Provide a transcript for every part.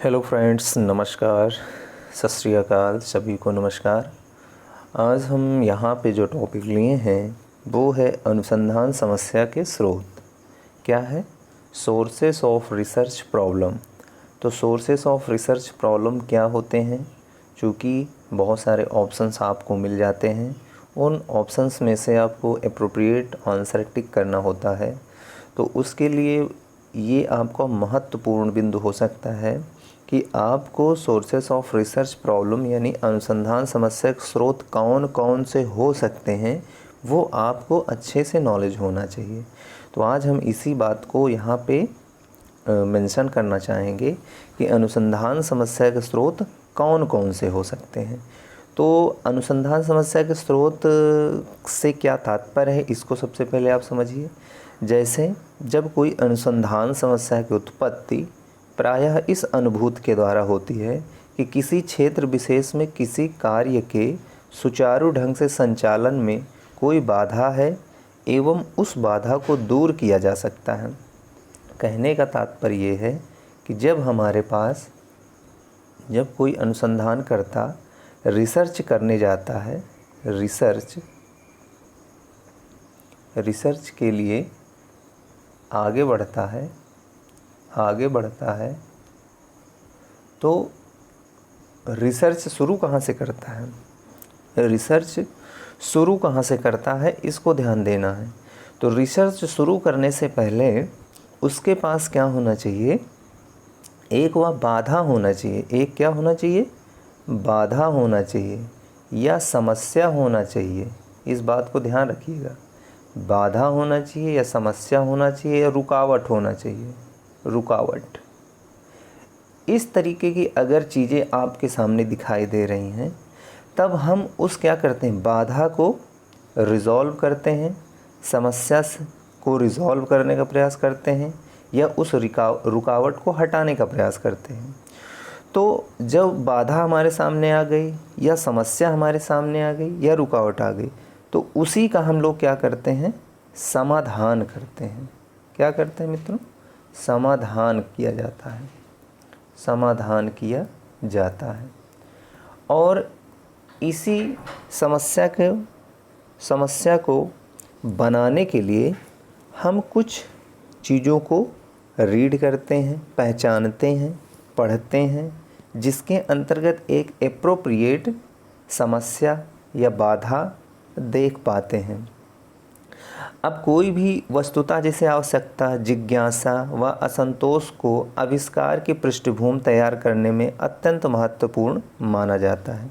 Hello friends, नमस्कार, सत श्री अकाल, सभी को नमस्कार। आज हम यहाँ पे जो टॉपिक लिए हैं वो है अनुसंधान समस्या के स्रोत। क्या है? Sources of research problem. तो सोर्सेस ऑफ रिसर्च प्रॉब्लम क्या होते हैं? चूँकि बहुत सारे ऑप्शंस आपको मिल जाते हैं, उन ऑप्शंस में से आपको एप्रोप्रिएट आंसर टिक करना होता है। तो उसके लिए ये आपका महत्वपूर्ण बिंदु हो सकता है कि आपको सोर्सेस ऑफ रिसर्च प्रॉब्लम यानी अनुसंधान समस्या के स्रोत कौन कौन से हो सकते हैं वो आपको अच्छे से नॉलेज होना चाहिए। तो आज हम इसी बात को यहाँ पे मेंशन करना चाहेंगे कि अनुसंधान समस्या के स्रोत कौन कौन से हो सकते हैं। तो अनुसंधान समस्या के स्रोत से क्या तात्पर्य है, इसको सबसे पहले आप समझिए। जैसे जब कोई अनुसंधान समस्या की उत्पत्ति प्रायः इस अनुभूति के द्वारा होती है कि किसी क्षेत्र विशेष में किसी कार्य के सुचारू ढंग से संचालन में कोई बाधा है एवं उस बाधा को दूर किया जा सकता है। कहने का तात्पर्य ये है कि जब कोई अनुसंधानकर्ता रिसर्च करने जाता है, रिसर्च के लिए आगे बढ़ता है तो रिसर्च शुरू कहाँ से करता है? इसको ध्यान देना है। तो रिसर्च शुरू करने से पहले उसके पास क्या होना चाहिए? एक वह बाधा होना चाहिए। एक क्या होना चाहिए? बाधा होना चाहिए या समस्या होना चाहिए। इस बात को ध्यान रखिएगा। बाधा होना चाहिए या समस्या होना चाहिए या रुकावट होना चाहिए। रुकावट। इस तरीके की अगर चीज़ें आपके सामने दिखाई दे रही हैं तब हम उस क्या करते हैं? बाधा को रिज़ॉल्व करते हैं, समस्या को रिज़ॉल्व करने का प्रयास करते हैं या उस रुकावट को हटाने का प्रयास करते हैं। तो जब बाधा हमारे सामने आ गई या समस्या हमारे सामने आ गई या रुकावट आ गई तो उसी का हम लोग क्या करते हैं? समाधान करते हैं। क्या करते हैं मित्रों? समाधान किया जाता है। और इसी समस्या को बनाने के लिए हम कुछ चीज़ों को रीड करते हैं, पहचानते हैं, पढ़ते हैं, जिसके अंतर्गत एक एप्रोप्रिएट समस्या या बाधा देख पाते हैं। अब कोई भी वस्तुतः जैसे आवश्यकता, जिज्ञासा व असंतोष को आविष्कार की पृष्ठभूमि तैयार करने में अत्यंत महत्वपूर्ण माना जाता है।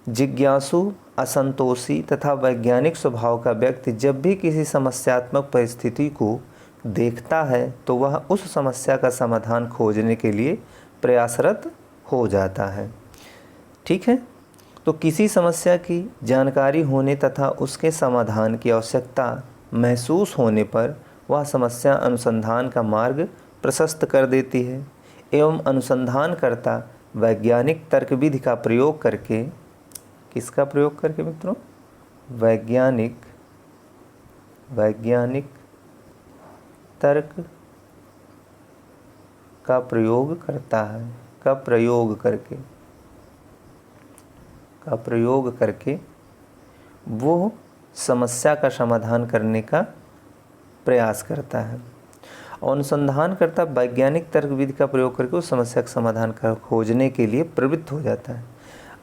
जिज्ञासु, असंतोषी तथा वैज्ञानिक स्वभाव का व्यक्ति जब भी किसी समस्यात्मक परिस्थिति को देखता है तो वह उस समस्या का समाधान खोजने के लिए प्रयासरत हो जाता है। ठीक है? तो किसी समस्या की जानकारी होने तथा उसके समाधान की आवश्यकता महसूस होने पर वह समस्या अनुसंधान का मार्ग प्रशस्त कर देती है एवं अनुसंधानकर्ता वैज्ञानिक तर्क विधि का प्रयोग करके, किसका प्रयोग करके मित्रों? वैज्ञानिक तर्क का प्रयोग करता है। का प्रयोग करके वो समस्या का समाधान करने का प्रयास करता है। अनुसंधानकर्ता वैज्ञानिक तर्क विधि का प्रयोग करके उस समस्या का समाधान खोजने के लिए प्रवृत्त हो जाता है।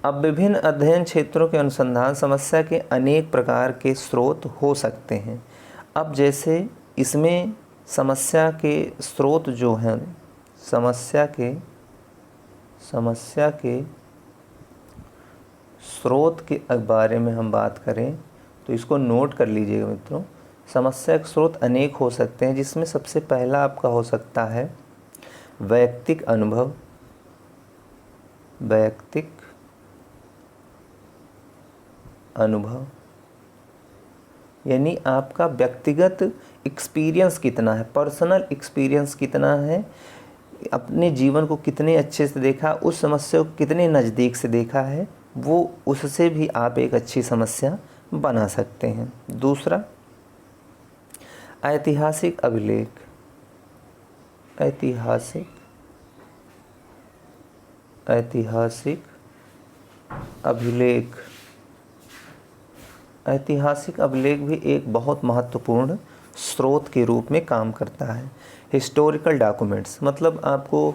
अब विभिन्न अध्ययन क्षेत्रों के अनुसंधान समस्या के अनेक प्रकार के स्रोत हो सकते हैं। अब जैसे इसमें समस्या के स्रोत जो हैं, समस्या के स्रोत के बारे में हम बात करें तो इसको नोट कर लीजिएगा मित्रों। समस्या के स्रोत अनेक हो सकते हैं, जिसमें सबसे पहला आपका हो सकता है वैयक्तिक अनुभव, यानी आपका व्यक्तिगत एक्सपीरियंस कितना है, पर्सनल एक्सपीरियंस कितना है, अपने जीवन को कितने अच्छे से देखा, उस समस्या को कितने नज़दीक से देखा है, वो उससे भी आप एक अच्छी समस्या बना सकते हैं। दूसरा, ऐतिहासिक ऐतिहासिक अभिलेख। ऐतिहासिक अभिलेख भी एक बहुत महत्वपूर्ण स्रोत के रूप में काम करता है। हिस्टोरिकल डॉक्यूमेंट्स मतलब आपको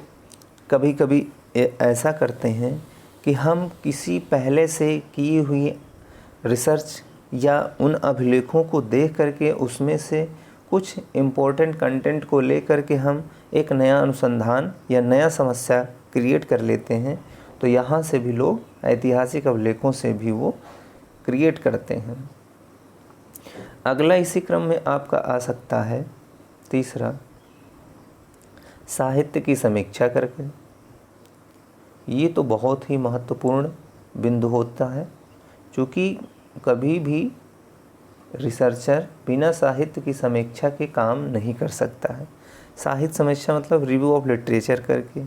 कभी कभी ऐसा करते हैं कि हम किसी पहले से की हुई रिसर्च या उन अभिलेखों को देख करके उसमें से कुछ इम्पोर्टेंट कंटेंट को ले करके हम एक नया अनुसंधान या नया समस्या क्रिएट कर लेते हैं। तो यहाँ से भी लोग ऐतिहासिक अभिलेखों से भी वो क्रिएट करते हैं। अगला इसी क्रम में आपका आ सकता है तीसरा, साहित्य की समीक्षा करके। ये तो बहुत ही महत्वपूर्ण बिंदु होता है, क्योंकि कभी भी रिसर्चर बिना साहित्य की समीक्षा के काम नहीं कर सकता है। साहित्य समीक्षा मतलब रिव्यू ऑफ लिटरेचर करके।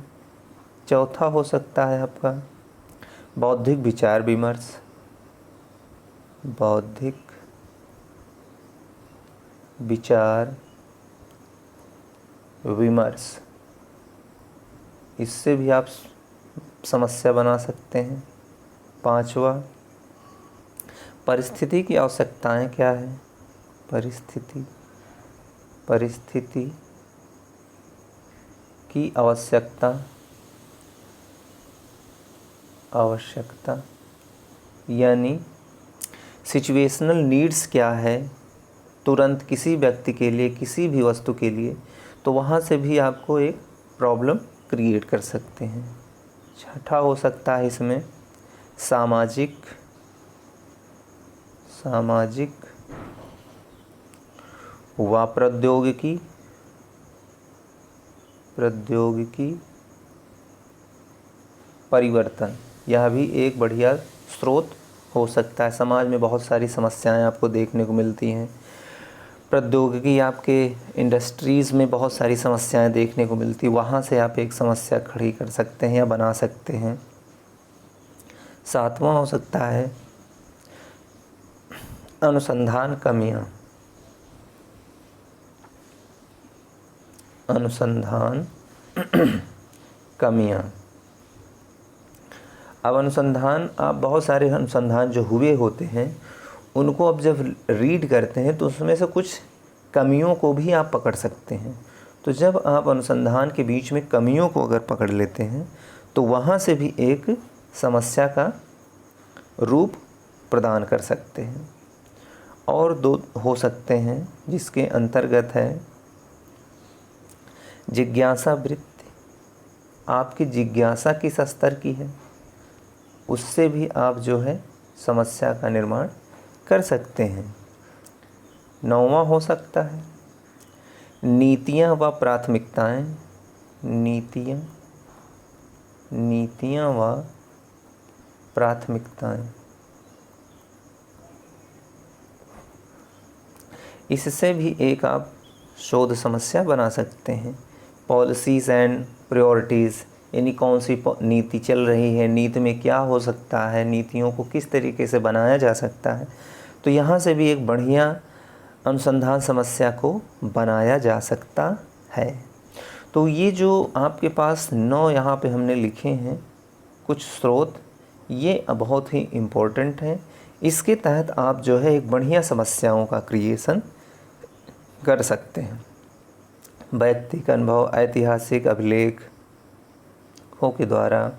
चौथा हो सकता है आपका बौद्धिक विचार विमर्श। बौद्धिक विचार विमर्श, इससे भी आप समस्या बना सकते हैं। पांचवा, परिस्थिति की आवश्यकताएं क्या है। परिस्थिति की आवश्यकता यानी सिचुएशनल नीड्स क्या है तुरंत किसी व्यक्ति के लिए, किसी भी वस्तु के लिए, तो वहाँ से भी आपको एक प्रॉब्लम क्रिएट कर सकते हैं। छठा हो सकता है इसमें सामाजिक व प्रौद्योगिकी परिवर्तन। यह भी एक बढ़िया स्रोत हो सकता है। समाज में बहुत सारी समस्याएं आपको देखने को मिलती हैं। प्रौद्योगिकी, आपके इंडस्ट्रीज़ में बहुत सारी समस्याएं देखने को मिलती, वहाँ से आप एक समस्या खड़ी कर सकते हैं या बना सकते हैं। सातवां हो सकता है अनुसंधान कमियां। अब अनुसंधान, आप बहुत सारे अनुसंधान जो हुए होते हैं उनको अब जब रीड करते हैं तो उसमें से कुछ कमियों को भी आप पकड़ सकते हैं। तो जब आप अनुसंधान के बीच में कमियों को अगर पकड़ लेते हैं तो वहाँ से भी एक समस्या का रूप प्रदान कर सकते हैं। और दो हो सकते हैं जिसके अंतर्गत है जिज्ञासा वृत्ति। आपकी जिज्ञासा किस स्तर की है, उससे भी आप जो है समस्या का निर्माण कर सकते हैं। नौवां हो सकता है नीतियाँ व प्राथमिकताएं। नीतियाँ व प्राथमिकताएं, इससे भी एक आप शोध समस्या बना सकते हैं। पॉलिसीज़ एंड प्रायोरिटीज़, यानी कौन सी नीति चल रही है, नीति में क्या हो सकता है, नीतियों को किस तरीके से बनाया जा सकता है। तो यहाँ से भी एक बढ़िया अनुसंधान समस्या को बनाया जा सकता है। तो ये जो आपके पास 9 यहाँ पे हमने लिखे हैं कुछ स्रोत, ये बहुत ही इम्पोर्टेंट हैं। इसके तहत आप जो है एक बढ़िया समस्याओं का क्रिएशन कर सकते हैं। वैयक्तिक अनुभव, ऐतिहासिक अभिलेखों के द्वारा,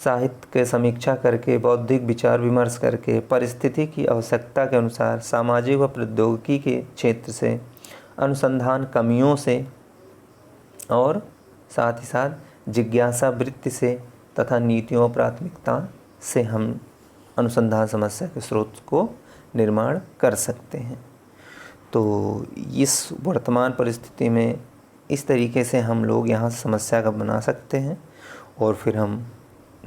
साहित्य के समीक्षा करके, बौद्धिक विचार विमर्श करके, परिस्थिति की आवश्यकता के अनुसार, सामाजिक व प्रौद्योगिकी के क्षेत्र से, अनुसंधान कमियों से और साथ ही साथ जिज्ञासा वृत्ति से तथा नीतियों प्राथमिकता से हम अनुसंधान समस्या के स्रोत को निर्माण कर सकते हैं। तो इस वर्तमान परिस्थिति में इस तरीके से हम लोग यहाँ समस्या का बना सकते हैं और फिर हम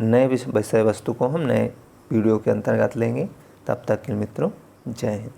नए विषय वस्तु को हम नए वीडियो के अंतर्गत लेंगे। तब तक के मित्रों, जय हिंद।